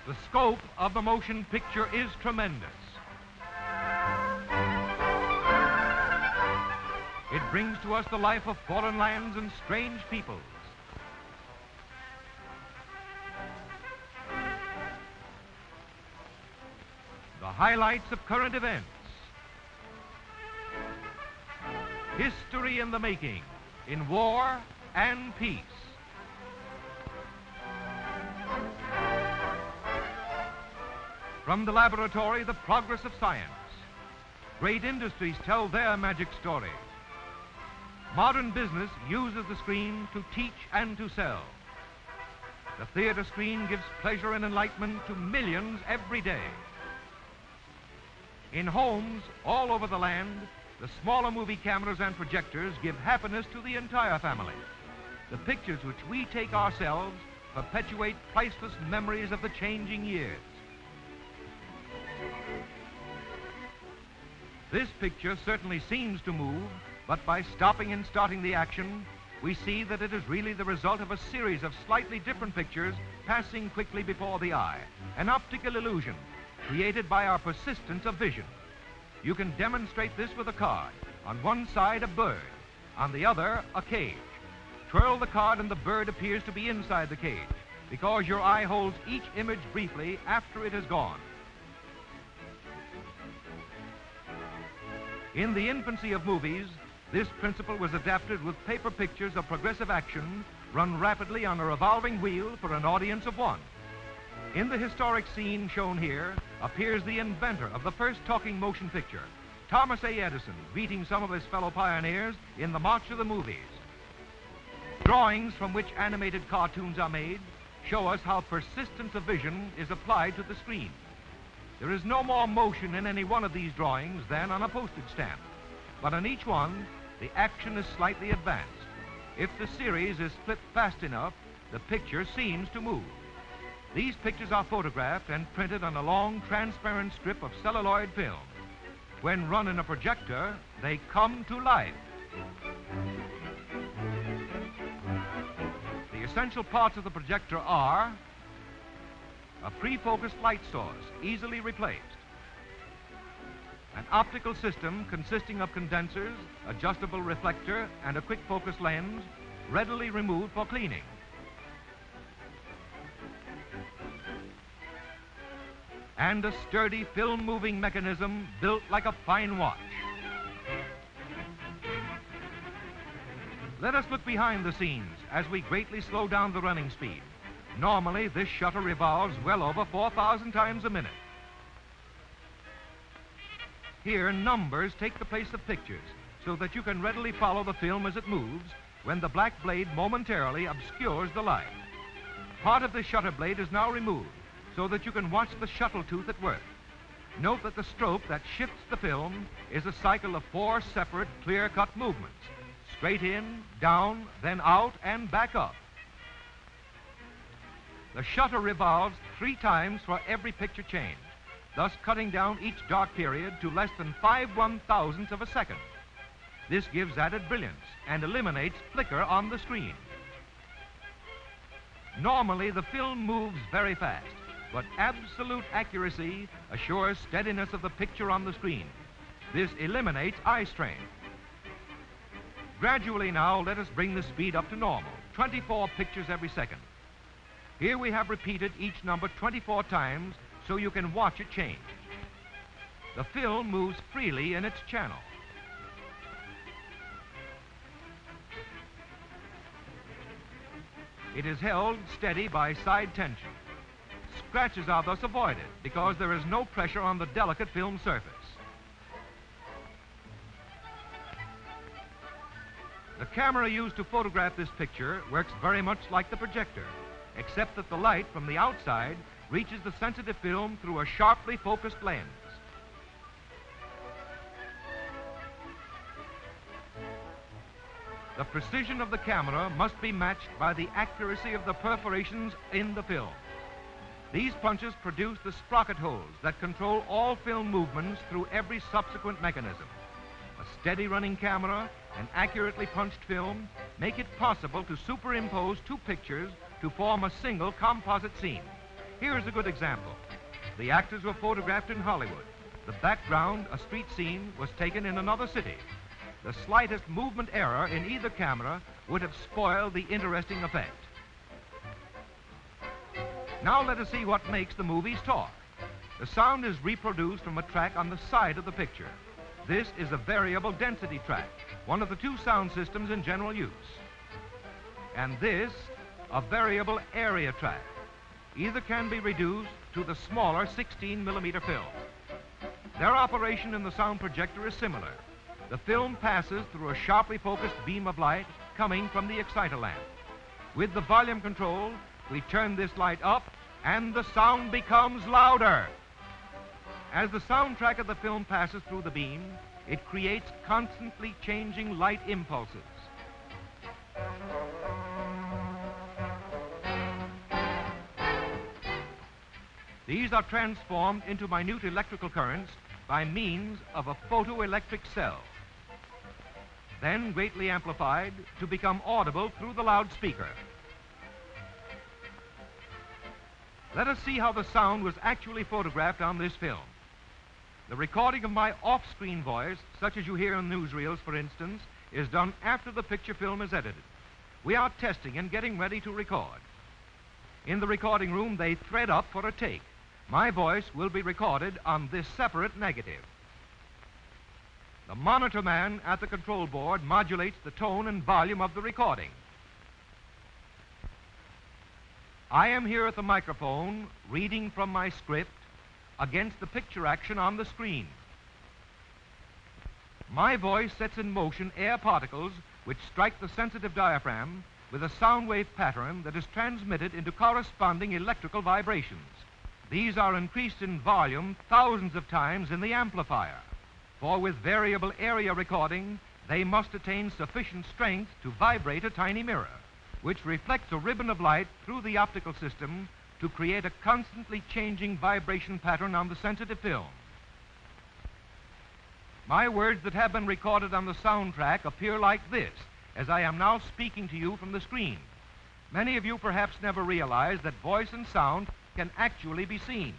The scope of the motion picture is tremendous. It brings to us the life of foreign lands and strange peoples. The highlights of current events. History in the making, in war and peace. From the laboratory, the progress of science. Great industries tell their magic story. Modern business uses the screen to teach and to sell. The theater screen gives pleasure and enlightenment to millions every day. In homes all over the land, the smaller movie cameras and projectors give happiness to the entire family. The pictures which we take ourselves perpetuate priceless memories of the changing years. This picture certainly seems to move, but by stopping and starting the action, we see that it is really the result of a series of slightly different pictures passing quickly before the eye, an optical illusion created by our persistence of vision. You can demonstrate this with a card. On one side, a bird. On the other, a cage. Twirl the card and the bird appears to be inside the cage because your eye holds each image briefly after it has gone. In the infancy of movies, this principle was adapted with paper pictures of progressive action run rapidly on a revolving wheel for an audience of one. In the historic scene shown here appears the inventor of the first talking motion picture, Thomas A. Edison, greeting some of his fellow pioneers in the March of the Movies. Drawings from which animated cartoons are made show us how persistence of vision is applied to the screen. There is no more motion in any one of these drawings than on a postage stamp, but on each one, the action is slightly advanced. If the series is flipped fast enough, the picture seems to move. These pictures are photographed and printed on a long, transparent strip of celluloid film. When run in a projector, they come to life. The essential parts of the projector are a pre-focused light source, easily replaced, an optical system consisting of condensers, adjustable reflector, and a quick focus lens, readily removed for cleaning. And a sturdy film moving mechanism built like a fine watch. Let us look behind the scenes as we greatly slow down the running speed. Normally, this shutter revolves well over 4,000 times a minute. Here, numbers take the place of pictures so that you can readily follow the film as it moves when the black blade momentarily obscures the light. Part of the shutter blade is now removed so that you can watch the shuttle tooth at work. Note that the stroke that shifts the film is a cycle of 4 separate, clear-cut movements. Straight in, down, then out, and back up. The shutter revolves 3 times for every picture change, thus cutting down each dark period to less than 5/1000ths of a second. This gives added brilliance and eliminates flicker on the screen. Normally, the film moves very fast, but absolute accuracy assures steadiness of the picture on the screen. This eliminates eye strain. Gradually now, let us bring the speed up to normal, 24 pictures every second. Here we have repeated each number 24 times so you can watch it change. The film moves freely in its channel. It is held steady by side tension. Scratches are thus avoided because there is no pressure on the delicate film surface. The camera used to photograph this picture works very much like the projector, except that the light from the outside reaches the sensitive film through a sharply focused lens. The precision of the camera must be matched by the accuracy of the perforations in the film. These punches produce the sprocket holes that control all film movements through every subsequent mechanism. A steady running camera and accurately punched film make it possible to superimpose 2 pictures to form a single composite scene. Here's a good example. The actors were photographed in Hollywood. The background, a street scene, was taken in another city. The slightest movement error in either camera would have spoiled the interesting effect. Now let us see what makes the movies talk. The sound is reproduced from a track on the side of the picture. This is a variable density track, one of the two sound systems in general use. And this, a variable area track. Either can be reduced to the smaller 16mm film. Their operation in the sound projector is similar. The film passes through a sharply focused beam of light coming from the exciter lamp. With the volume control, we turn this light up and the sound becomes louder. As the soundtrack of the film passes through the beam, it creates constantly changing light impulses. These are transformed into minute electrical currents by means of a photoelectric cell, then greatly amplified to become audible through the loudspeaker. Let us see how the sound was actually photographed on this film. The recording of my off-screen voice, such as you hear in newsreels, for instance, is done after the picture film is edited. We are testing and getting ready to record. In the recording room, they thread up for a take. My voice will be recorded on this separate negative. The monitor man at the control board modulates the tone and volume of the recording. I am here at the microphone reading from my script against the picture action on the screen. My voice sets in motion air particles which strike the sensitive diaphragm with a sound wave pattern that is transmitted into corresponding electrical vibrations. These are increased in volume thousands of times in the amplifier, for with variable area recording, they must attain sufficient strength to vibrate a tiny mirror, which reflects a ribbon of light through the optical system to create a constantly changing vibration pattern on the sensitive film. My words that have been recorded on the soundtrack appear like this, as I am now speaking to you from the screen. Many of you perhaps never realize that voice and sound can actually be seen.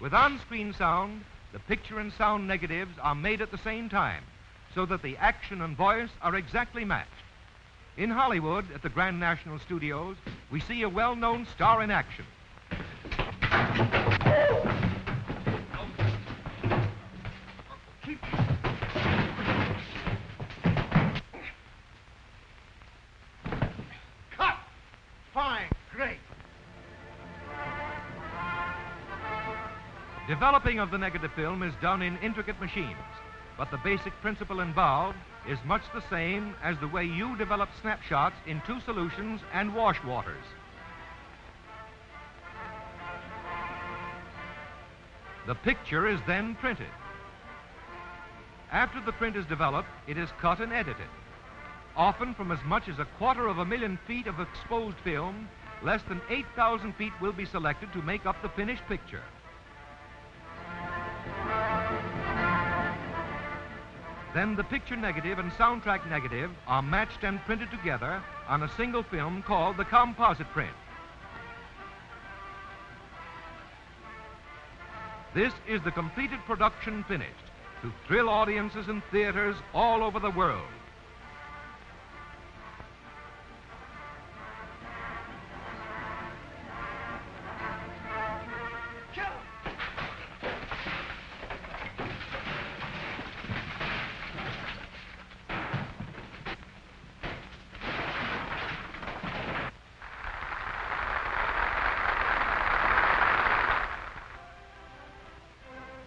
With on-screen sound, the picture and sound negatives are made at the same time, so that the action and voice are exactly matched. In Hollywood, at the Grand National Studios, we see a well-known star in action. Cut! Fine, great. Developing of the negative film is done in intricate machines, but the basic principle involved is much the same as the way you develop snapshots in two solutions and wash waters. The picture is then printed. After the print is developed, it is cut and edited. Often from as much as 250,000 feet of exposed film, less than 8,000 feet will be selected to make up the finished picture. Then the picture negative and soundtrack negative are matched and printed together on a single film called the composite print. This is the completed production finished to thrill audiences in theaters all over the world.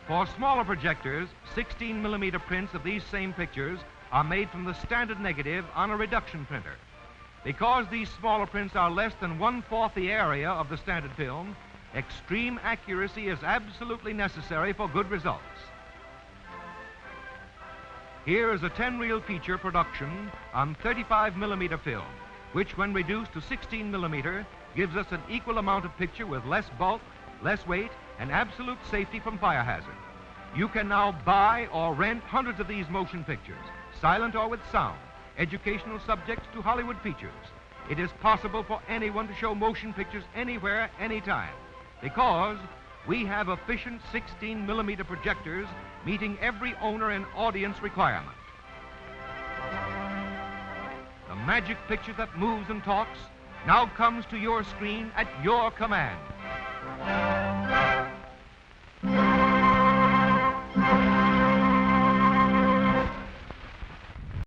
For smaller projectors, 16mm prints of these same pictures are made from the standard negative on a reduction printer. Because these smaller prints are less than 1/4 the area of the standard film, extreme accuracy is absolutely necessary for good results. Here is a 10-reel feature production on 35mm film, which when reduced to 16mm gives us an equal amount of picture with less bulk, less weight, and absolute safety from fire hazard. You can now buy or rent hundreds of these motion pictures, silent or with sound, educational subjects to Hollywood features. it is possible for anyone to show motion pictures anywhere, anytime, because we have efficient 16mm projectors meeting every owner and audience requirement. The magic picture that moves and talks now comes to your screen at your command.